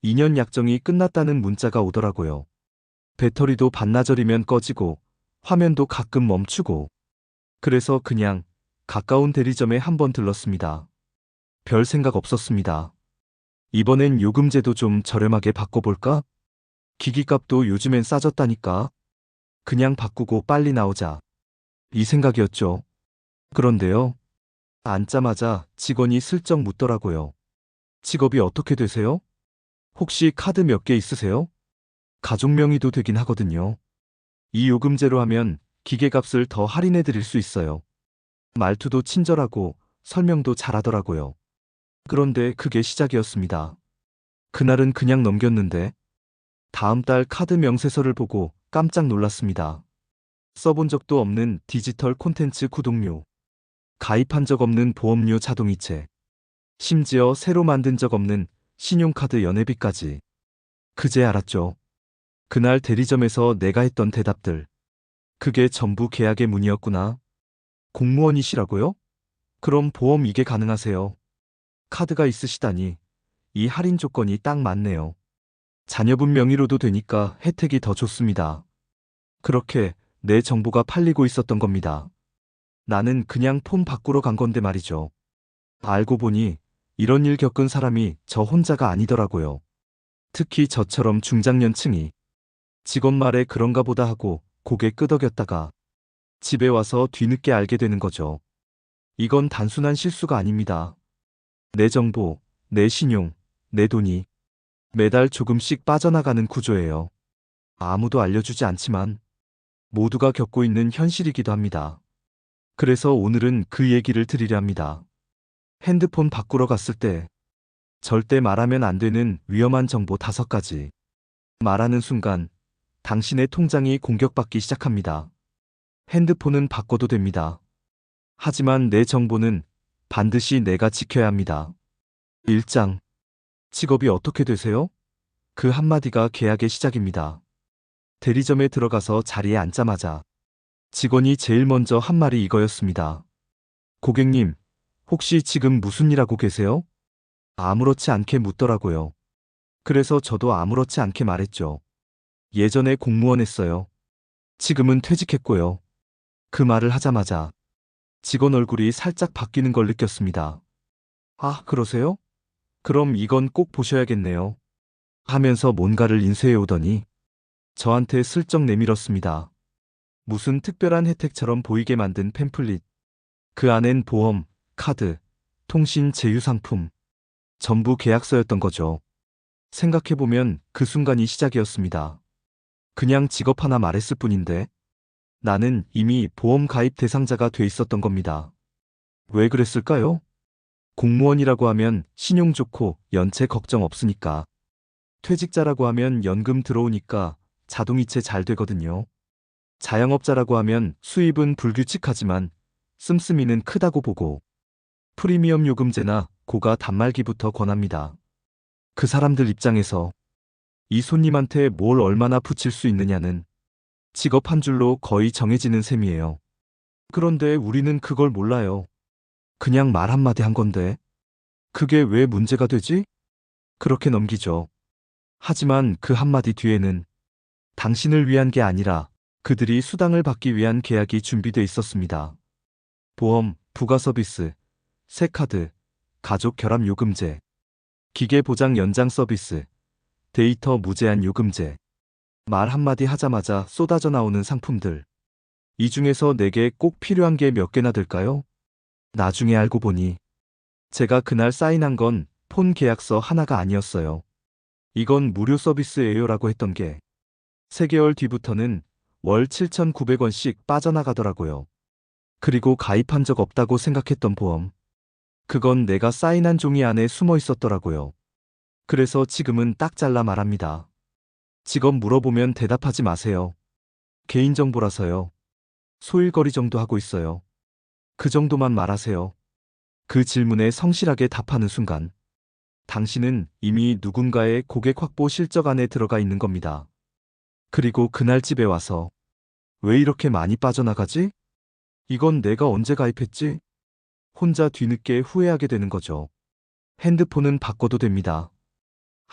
2년 약정이 끝났다는 문자가 오더라고요. 배터리도 반나절이면 꺼지고 화면도 가끔 멈추고. 그래서 그냥 가까운 대리점에 한번 들렀습니다. 별 생각 없었습니다. 이번엔 요금제도 좀 저렴하게 바꿔볼까? 기기값도 요즘엔 싸졌다니까. 그냥 바꾸고 빨리 나오자. 이 생각이었죠. 그런데요. 앉자마자 직원이 슬쩍 묻더라고요. 직업이 어떻게 되세요? 혹시 카드 몇 개 있으세요? 가족 명의도 되긴 하거든요. 이 요금제로 하면 기계값을 더 할인해 드릴 수 있어요. 말투도 친절하고 설명도 잘하더라고요. 그런데 그게 시작이었습니다. 그날은 그냥 넘겼는데 다음 달 카드 명세서를 보고 깜짝 놀랐습니다. 써본 적도 없는 디지털 콘텐츠 구독료, 가입한 적 없는 보험료 자동이체, 심지어 새로 만든 적 없는 신용카드 연회비까지. 그제 알았죠. 그날 대리점에서 내가 했던 대답들. 그게 전부 계약의 문이었구나. 공무원이시라고요? 그럼 보험 이게 가능하세요. 카드가 있으시다니. 이 할인 조건이 딱 맞네요. 자녀분 명의로도 되니까 혜택이 더 좋습니다. 그렇게 내 정보가 팔리고 있었던 겁니다. 나는 그냥 폰 바꾸러 간 건데 말이죠. 알고 보니 이런 일 겪은 사람이 저 혼자가 아니더라고요. 특히 저처럼 중장년층이. 직원 말에 그런가 보다 하고 고개 끄덕였다가 집에 와서 뒤늦게 알게 되는 거죠. 이건 단순한 실수가 아닙니다. 내 정보, 내 신용, 내 돈이 매달 조금씩 빠져나가는 구조예요. 아무도 알려주지 않지만 모두가 겪고 있는 현실이기도 합니다. 그래서 오늘은 그 얘기를 드리려 합니다. 핸드폰 바꾸러 갔을 때 절대 말하면 안 되는 위험한 정보 5가지. 말하는 순간 당신의 통장이 공격받기 시작합니다. 핸드폰은 바꿔도 됩니다. 하지만 내 정보는 반드시 내가 지켜야 합니다. 1장. 직업이 어떻게 되세요? 그 한마디가 계약의 시작입니다. 대리점에 들어가서 자리에 앉자마자 직원이 제일 먼저 한 말이 이거였습니다. 고객님, 혹시 지금 무슨 일 하고 계세요? 아무렇지 않게 묻더라고요. 그래서 저도 아무렇지 않게 말했죠. 예전에 공무원 했어요. 지금은 퇴직했고요. 그 말을 하자마자 직원 얼굴이 살짝 바뀌는 걸 느꼈습니다. 아, 그러세요? 그럼 이건 꼭 보셔야겠네요. 하면서 뭔가를 인쇄해 오더니 저한테 슬쩍 내밀었습니다. 무슨 특별한 혜택처럼 보이게 만든 팸플릿. 그 안엔 보험, 카드, 통신 제휴 상품, 전부 계약서였던 거죠. 생각해보면 그 순간이 시작이었습니다. 그냥 직업 하나 말했을 뿐인데 나는 이미 보험 가입 대상자가 돼 있었던 겁니다. 왜 그랬을까요? 공무원이라고 하면 신용 좋고 연체 걱정 없으니까. 퇴직자라고 하면 연금 들어오니까 자동이체 잘 되거든요. 자영업자라고 하면 수입은 불규칙하지만 씀씀이는 크다고 보고 프리미엄 요금제나 고가 단말기부터 권합니다. 그 사람들 입장에서 이 손님한테 뭘 얼마나 붙일 수 있느냐는 직업 한 줄로 거의 정해지는 셈이에요. 그런데 우리는 그걸 몰라요. 그냥 말 한마디 한 건데 그게 왜 문제가 되지? 그렇게 넘기죠. 하지만 그 한마디 뒤에는 당신을 위한 게 아니라 그들이 수당을 받기 위한 계약이 준비돼 있었습니다. 보험, 부가 서비스, 새카드, 가족 결합 요금제, 기계 보장 연장 서비스, 데이터 무제한 요금제. 말 한마디 하자마자 쏟아져 나오는 상품들. 이 중에서 내게 꼭 필요한 게 몇 개나 될까요? 나중에 알고 보니 제가 그날 사인한 건 폰 계약서 하나가 아니었어요. 이건 무료 서비스예요라고 했던 게 3개월 뒤부터는 월 7,900원씩 빠져나가더라고요. 그리고 가입한 적 없다고 생각했던 보험. 그건 내가 사인한 종이 안에 숨어 있었더라고요. 그래서 지금은 딱 잘라 말합니다. 직업 물어보면 대답하지 마세요. 개인정보라서요. 소일거리 정도 하고 있어요. 그 정도만 말하세요. 그 질문에 성실하게 답하는 순간 당신은 이미 누군가의 고객 확보 실적 안에 들어가 있는 겁니다. 그리고 그날 집에 와서 왜 이렇게 많이 빠져나가지? 이건 내가 언제 가입했지? 혼자 뒤늦게 후회하게 되는 거죠. 핸드폰은 바꿔도 됩니다.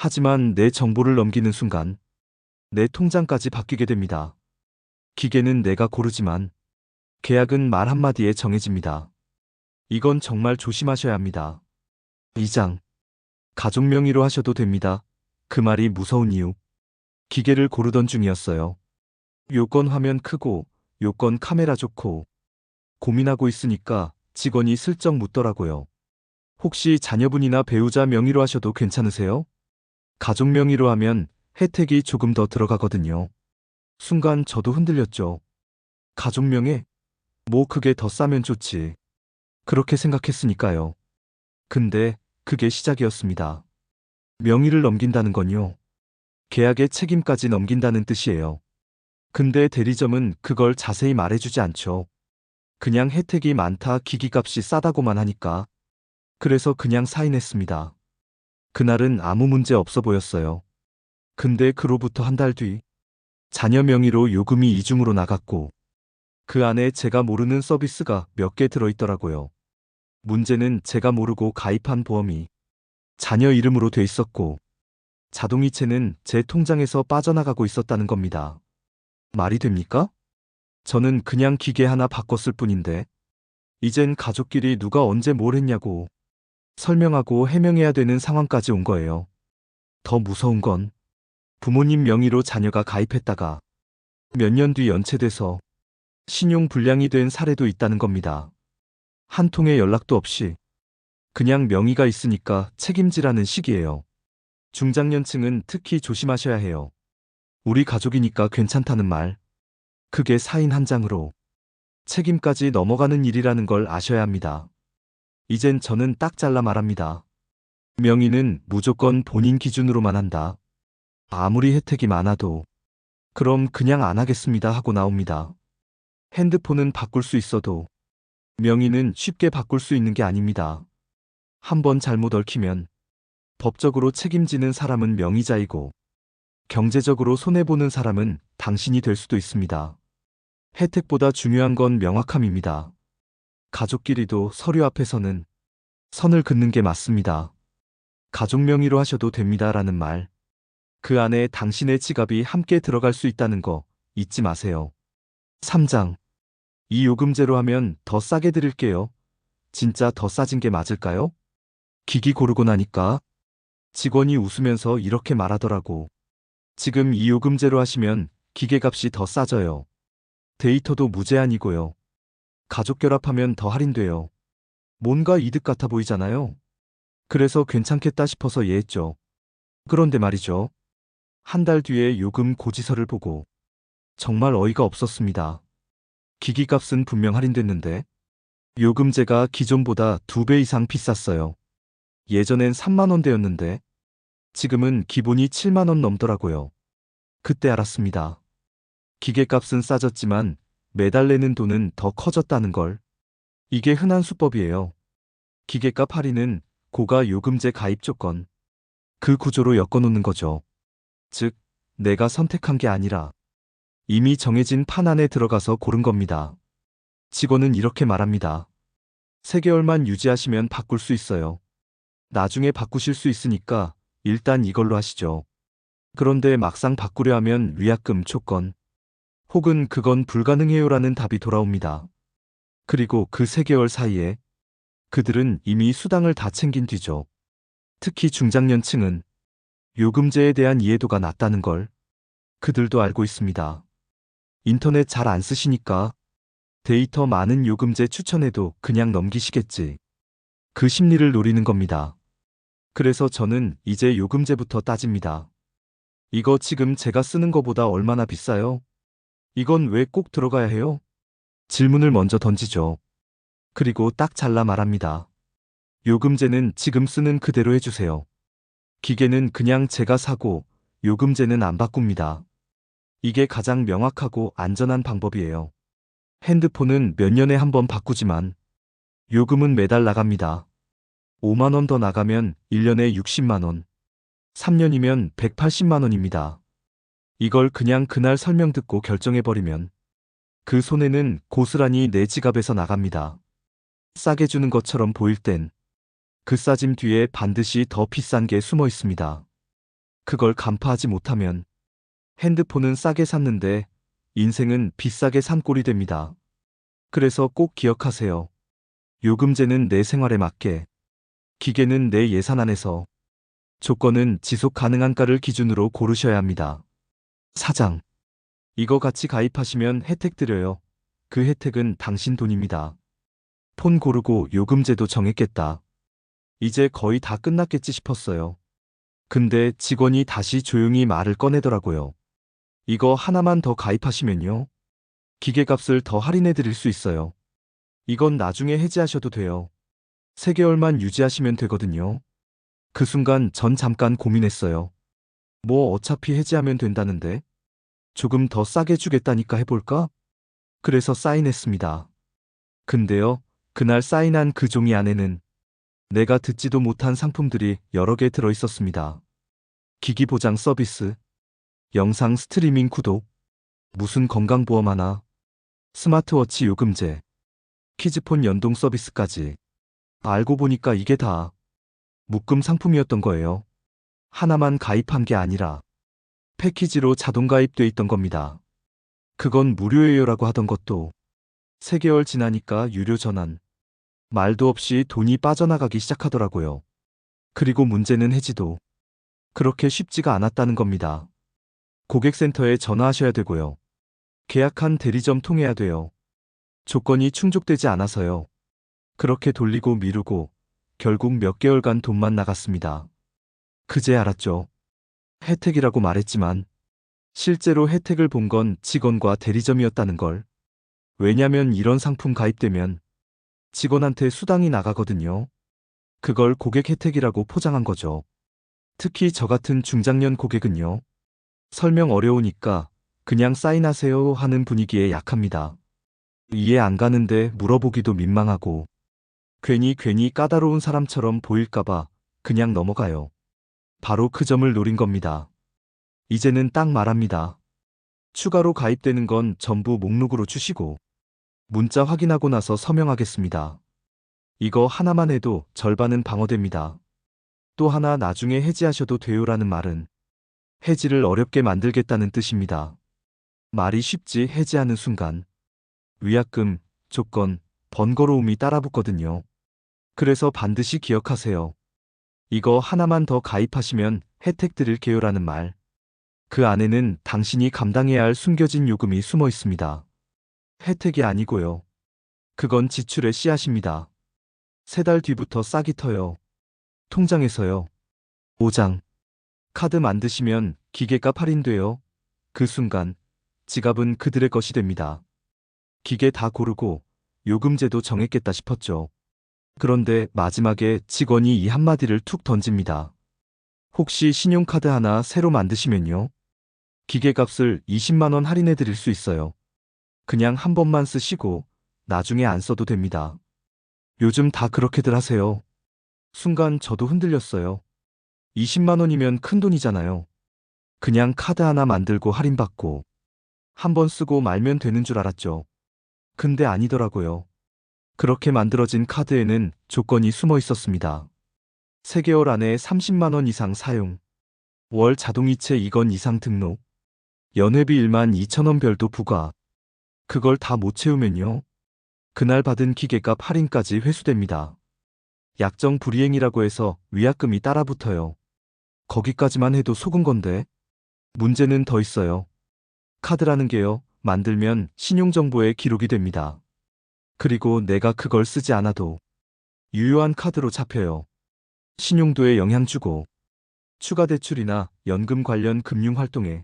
하지만 내 정보를 넘기는 순간 내 통장까지 바뀌게 됩니다. 기계는 내가 고르지만 계약은 말 한마디에 정해집니다. 이건 정말 조심하셔야 합니다. 2장. 가족 명의로 하셔도 됩니다. 그 말이 무서운 이유. 기계를 고르던 중이었어요. 요건 화면 크고, 요건 카메라 좋고. 고민하고 있으니까 직원이 슬쩍 묻더라고요. 혹시 자녀분이나 배우자 명의로 하셔도 괜찮으세요? 가족 명의로 하면 혜택이 조금 더 들어가거든요. 순간 저도 흔들렸죠. 가족 명예? 뭐 그게 더 싸면 좋지. 그렇게 생각했으니까요. 근데 그게 시작이었습니다. 명의를 넘긴다는 건요. 계약의 책임까지 넘긴다는 뜻이에요. 근데 대리점은 그걸 자세히 말해주지 않죠. 그냥 혜택이 많다, 기기값이 싸다고만 하니까. 그래서 그냥 사인했습니다. 그날은 아무 문제 없어 보였어요. 근데 그로부터 한 달 뒤, 자녀 명의로 요금이 이중으로 나갔고, 그 안에 제가 모르는 서비스가 몇 개 들어있더라고요. 문제는 제가 모르고 가입한 보험이 자녀 이름으로 돼 있었고, 자동이체는 제 통장에서 빠져나가고 있었다는 겁니다. 말이 됩니까? 저는 그냥 기계 하나 바꿨을 뿐인데, 이젠 가족끼리 누가 언제 뭘 했냐고 설명하고 해명해야 되는 상황까지 온 거예요. 더 무서운 건 부모님 명의로 자녀가 가입했다가 몇 년 뒤 연체돼서 신용 불량이 된 사례도 있다는 겁니다. 한 통의 연락도 없이 그냥 명의가 있으니까 책임지라는 식이에요. 중장년층은 특히 조심하셔야 해요. 우리 가족이니까 괜찮다는 말. 그게 사인 한 장으로 책임까지 넘어가는 일이라는 걸 아셔야 합니다. 이젠 저는 딱 잘라 말합니다. 명의는 무조건 본인 기준으로만 한다. 아무리 혜택이 많아도 그럼 그냥 안 하겠습니다 하고 나옵니다. 핸드폰은 바꿀 수 있어도 명의는 쉽게 바꿀 수 있는 게 아닙니다. 한번 잘못 얽히면 법적으로 책임지는 사람은 명의자이고 경제적으로 손해보는 사람은 당신이 될 수도 있습니다. 혜택보다 중요한 건 명확함입니다. 가족끼리도 서류 앞에서는 선을 긋는 게 맞습니다. 가족 명의로 하셔도 됩니다라는 말. 그 안에 당신의 지갑이 함께 들어갈 수 있다는 거 잊지 마세요. 3장. 이 요금제로 하면 더 싸게 드릴게요. 진짜 더 싸진 게 맞을까요? 기기 고르고 나니까 직원이 웃으면서 이렇게 말하더라고. 지금 이 요금제로 하시면 기계값이 더 싸져요. 데이터도 무제한이고요. 가족 결합하면 더 할인돼요. 뭔가 이득 같아 보이잖아요. 그래서 괜찮겠다 싶어서 예했죠. 그런데 말이죠. 한 달 뒤에 요금 고지서를 보고 정말 어이가 없었습니다. 기기값은 분명 할인됐는데 요금제가 기존보다 2배 이상 비쌌어요. 예전엔 3만 원대였는데 지금은 기본이 7만 원 넘더라고요. 그때 알았습니다. 기계값은 싸졌지만 매달 내는 돈은 더 커졌다는 걸. 이게 흔한 수법이에요. 기계값 할인은 고가 요금제 가입 조건. 그 구조로 엮어놓는 거죠. 즉, 내가 선택한 게 아니라 이미 정해진 판 안에 들어가서 고른 겁니다. 직원은 이렇게 말합니다. 3개월만 유지하시면 바꿀 수 있어요. 나중에 바꾸실 수 있으니까 일단 이걸로 하시죠. 그런데 막상 바꾸려 하면 위약금 조건, 혹은 그건 불가능해요라는 답이 돌아옵니다. 그리고 그 3개월 사이에 그들은 이미 수당을 다 챙긴 뒤죠. 특히 중장년층은 요금제에 대한 이해도가 낮다는 걸 그들도 알고 있습니다. 인터넷 잘 안 쓰시니까 데이터 많은 요금제 추천해도 그냥 넘기시겠지. 그 심리를 노리는 겁니다. 그래서 저는 이제 요금제부터 따집니다. 이거 지금 제가 쓰는 거보다 얼마나 비싸요? 이건 왜 꼭 들어가야 해요? 질문을 먼저 던지죠. 그리고 딱 잘라 말합니다. 요금제는 지금 쓰는 그대로 해주세요. 기계는 그냥 제가 사고 요금제는 안 바꿉니다. 이게 가장 명확하고 안전한 방법이에요. 핸드폰은 몇 년에 한 번 바꾸지만 요금은 매달 나갑니다. 5만 원 더 나가면 1년에 60만 원, 3년이면 180만 원입니다. 이걸 그냥 그날 설명 듣고 결정해버리면 그 손해는 고스란히 내 지갑에서 나갑니다. 싸게 주는 것처럼 보일 땐 그 싸짐 뒤에 반드시 더 비싼 게 숨어 있습니다. 그걸 간파하지 못하면 핸드폰은 싸게 샀는데 인생은 비싸게 산 꼴이 됩니다. 그래서 꼭 기억하세요. 요금제는 내 생활에 맞게, 기계는 내 예산 안에서, 조건은 지속 가능한가를 기준으로 고르셔야 합니다. 사장, 이거 같이 가입하시면 혜택 드려요. 그 혜택은 당신 돈입니다. 폰 고르고 요금제도 정했겠다. 이제 거의 다 끝났겠지 싶었어요. 근데 직원이 다시 조용히 말을 꺼내더라고요. 이거 하나만 더 가입하시면요. 기계값을 더 할인해 드릴 수 있어요. 이건 나중에 해지하셔도 돼요. 3개월만 유지하시면 되거든요. 그 순간 전 잠깐 고민했어요. 뭐 어차피 해지하면 된다는데 조금 더 싸게 주겠다니까 해볼까? 그래서 사인했습니다. 근데요, 그날 사인한 그 종이 안에는 내가 듣지도 못한 상품들이 여러 개 들어있었습니다. 기기 보장 서비스, 영상 스트리밍 구독, 무슨 건강보험 하나, 스마트워치 요금제, 키즈폰 연동 서비스까지. 알고 보니까 이게 다 묶음 상품이었던 거예요. 하나만 가입한 게 아니라 패키지로 자동 가입돼 있던 겁니다. 그건 무료예요라고 하던 것도 3개월 지나니까 유료 전환. 말도 없이 돈이 빠져나가기 시작하더라고요. 그리고 문제는 해지도 그렇게 쉽지가 않았다는 겁니다. 고객센터에 전화하셔야 되고요. 계약한 대리점 통해야 돼요. 조건이 충족되지 않아서요. 그렇게 돌리고 미루고 결국 몇 개월간 돈만 나갔습니다. 그제 알았죠. 혜택이라고 말했지만 실제로 혜택을 본 건 직원과 대리점이었다는 걸. 왜냐면 이런 상품 가입되면 직원한테 수당이 나가거든요. 그걸 고객 혜택이라고 포장한 거죠. 특히 저 같은 중장년 고객은요. 설명 어려우니까 그냥 사인하세요 하는 분위기에 약합니다. 이해 안 가는데 물어보기도 민망하고 괜히 까다로운 사람처럼 보일까봐 그냥 넘어가요. 바로 그 점을 노린 겁니다. 이제는 딱 말합니다. 추가로 가입되는 건 전부 목록으로 주시고 문자 확인하고 나서 서명하겠습니다. 이거 하나만 해도 절반은 방어됩니다. 또 하나 나중에 해지하셔도 돼요라는 말은 해지를 어렵게 만들겠다는 뜻입니다. 말이 쉽지 해지하는 순간 위약금, 조건, 번거로움이 따라붙거든요. 그래서 반드시 기억하세요. 이거 하나만 더 가입하시면 혜택 드릴게요라는 말. 그 안에는 당신이 감당해야 할 숨겨진 요금이 숨어 있습니다. 혜택이 아니고요. 그건 지출의 씨앗입니다. 3달 뒤부터 싹이 터요. 통장에서요. 5장. 카드 만드시면 기계값 할인돼요. 그 순간 지갑은 그들의 것이 됩니다. 기계 다 고르고 요금제도 정했겠다 싶었죠. 그런데 마지막에 직원이 이 한마디를 툭 던집니다. 혹시 신용카드 하나 새로 만드시면요. 기계값을 20만 원 할인해 드릴 수 있어요. 그냥 한 번만 쓰시고 나중에 안 써도 됩니다. 요즘 다 그렇게들 하세요. 순간 저도 흔들렸어요. 20만 원이면 큰 돈이잖아요. 그냥 카드 하나 만들고 할인받고 한 번 쓰고 말면 되는 줄 알았죠. 근데 아니더라고요. 그렇게 만들어진 카드에는 조건이 숨어 있었습니다. 3개월 안에 30만 원 이상 사용, 월 자동이체 2건 이상 등록, 연회비 1만 2천 원 별도 부과. 그걸 다 못 채우면요. 그날 받은 기계값 할인까지 회수됩니다. 약정 불이행이라고 해서 위약금이 따라붙어요. 거기까지만 해도 속은 건데 문제는 더 있어요. 카드라는 게요. 만들면 신용정보에 기록이 됩니다. 그리고 내가 그걸 쓰지 않아도 유효한 카드로 잡혀요. 신용도에 영향 주고 추가 대출이나 연금 관련 금융활동에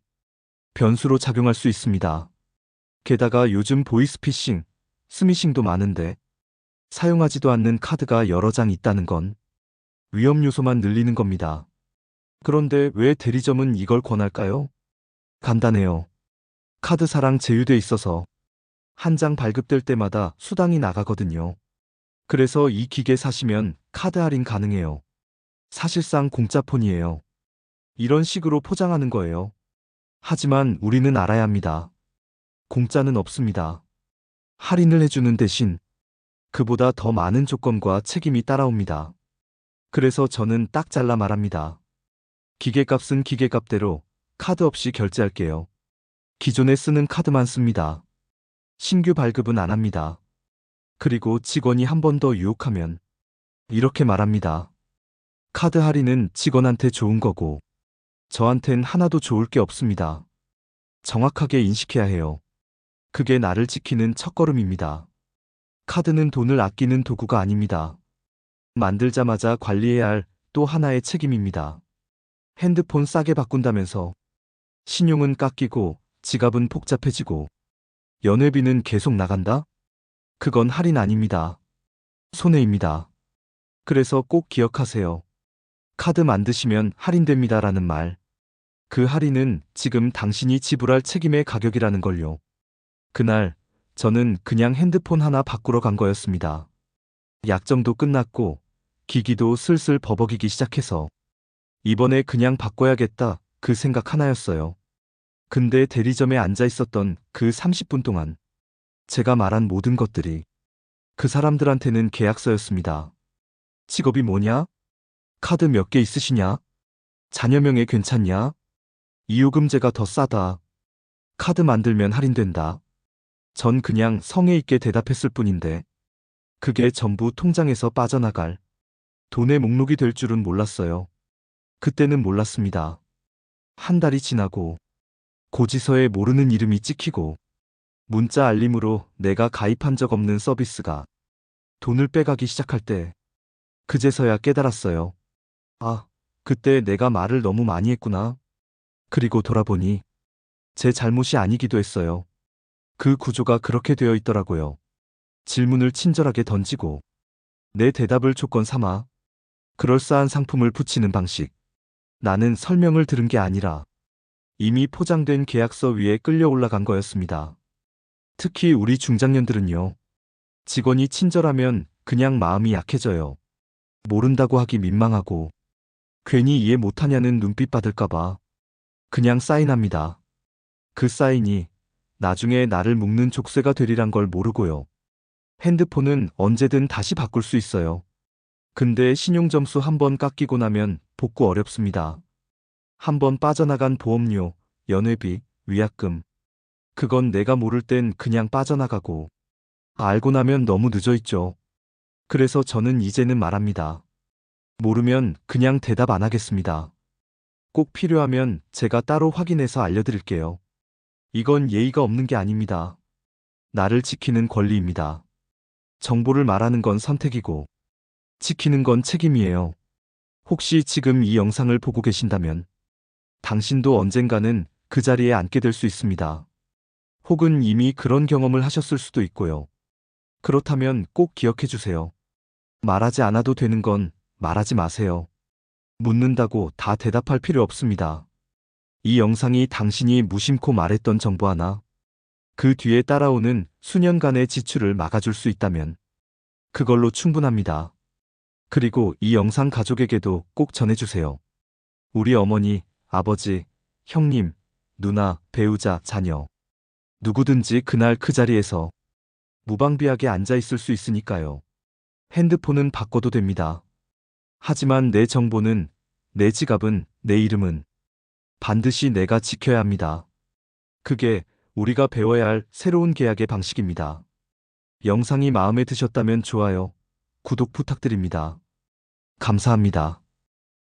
변수로 작용할 수 있습니다. 게다가 요즘 보이스피싱, 스미싱도 많은데 사용하지도 않는 카드가 여러 장 있다는 건 위험 요소만 늘리는 겁니다. 그런데 왜 대리점은 이걸 권할까요? 간단해요. 카드사랑 제휴돼 있어서 한 장 발급될 때마다 수당이 나가거든요. 그래서 이 기계 사시면 카드 할인 가능해요. 사실상 공짜 폰이에요. 이런 식으로 포장하는 거예요. 하지만 우리는 알아야 합니다. 공짜는 없습니다. 할인을 해주는 대신 그보다 더 많은 조건과 책임이 따라옵니다. 그래서 저는 딱 잘라 말합니다. 기계값은 기계값대로 카드 없이 결제할게요. 기존에 쓰는 카드만 씁니다. 신규 발급은 안 합니다. 그리고 직원이 한 번 더 유혹하면 이렇게 말합니다. 카드 할인은 직원한테 좋은 거고 저한텐 하나도 좋을 게 없습니다. 정확하게 인식해야 해요. 그게 나를 지키는 첫걸음입니다. 카드는 돈을 아끼는 도구가 아닙니다. 만들자마자 관리해야 할 또 하나의 책임입니다. 핸드폰 싸게 바꾼다면서 신용은 깎이고 지갑은 복잡해지고 연회비는 계속 나간다? 그건 할인 아닙니다. 손해입니다. 그래서 꼭 기억하세요. 카드 만드시면 할인됩니다라는 말. 그 할인은 지금 당신이 지불할 책임의 가격이라는 걸요. 그날 저는 그냥 핸드폰 하나 바꾸러 간 거였습니다. 약정도 끝났고 기기도 슬슬 버벅이기 시작해서 이번에 그냥 바꿔야겠다 그 생각 하나였어요. 근데 대리점에 앉아 있었던 그 30분 동안 제가 말한 모든 것들이 그 사람들한테는 계약서였습니다. 직업이 뭐냐? 카드 몇 개 있으시냐? 자녀명에 괜찮냐? 이요금제가 더 싸다. 카드 만들면 할인된다. 전 그냥 성의 있게 대답했을 뿐인데 그게 전부 통장에서 빠져나갈 돈의 목록이 될 줄은 몰랐어요. 그때는 몰랐습니다. 한 달이 지나고 고지서에 모르는 이름이 찍히고 문자 알림으로 내가 가입한 적 없는 서비스가 돈을 빼가기 시작할 때 그제서야 깨달았어요. 아, 그때 내가 말을 너무 많이 했구나. 그리고 돌아보니 제 잘못이 아니기도 했어요. 그 구조가 그렇게 되어 있더라고요. 질문을 친절하게 던지고 내 대답을 조건 삼아 그럴싸한 상품을 붙이는 방식. 나는 설명을 들은 게 아니라 이미 포장된 계약서 위에 끌려 올라간 거였습니다. 특히 우리 중장년들은요. 직원이 친절하면 그냥 마음이 약해져요. 모른다고 하기 민망하고 괜히 이해 못하냐는 눈빛 받을까봐 그냥 사인합니다. 그 사인이 나중에 나를 묶는 족쇄가 되리란 걸 모르고요. 핸드폰은 언제든 다시 바꿀 수 있어요. 근데 신용점수 한 번 깎이고 나면 복구 어렵습니다. 한 번 빠져나간 보험료, 연회비, 위약금. 그건 내가 모를 땐 그냥 빠져나가고 알고 나면 너무 늦어 있죠. 그래서 저는 이제는 말합니다. 모르면 그냥 대답 안 하겠습니다. 꼭 필요하면 제가 따로 확인해서 알려드릴게요. 이건 예의가 없는 게 아닙니다. 나를 지키는 권리입니다. 정보를 말하는 건 선택이고 지키는 건 책임이에요. 혹시 지금 이 영상을 보고 계신다면 당신도 언젠가는 그 자리에 앉게 될 수 있습니다. 혹은 이미 그런 경험을 하셨을 수도 있고요. 그렇다면 꼭 기억해 주세요. 말하지 않아도 되는 건 말하지 마세요. 묻는다고 다 대답할 필요 없습니다. 이 영상이 당신이 무심코 말했던 정보 하나, 그 뒤에 따라오는 수년간의 지출을 막아줄 수 있다면 그걸로 충분합니다. 그리고 이 영상 가족에게도 꼭 전해주세요. 우리 어머니, 아버지, 형님, 누나, 배우자, 자녀. 누구든지 그날 그 자리에서 무방비하게 앉아 있을 수 있으니까요. 핸드폰은 바꿔도 됩니다. 하지만 내 정보는, 내 지갑은, 내 이름은 반드시 내가 지켜야 합니다. 그게 우리가 배워야 할 새로운 계약의 방식입니다. 영상이 마음에 드셨다면 좋아요, 구독 부탁드립니다. 감사합니다.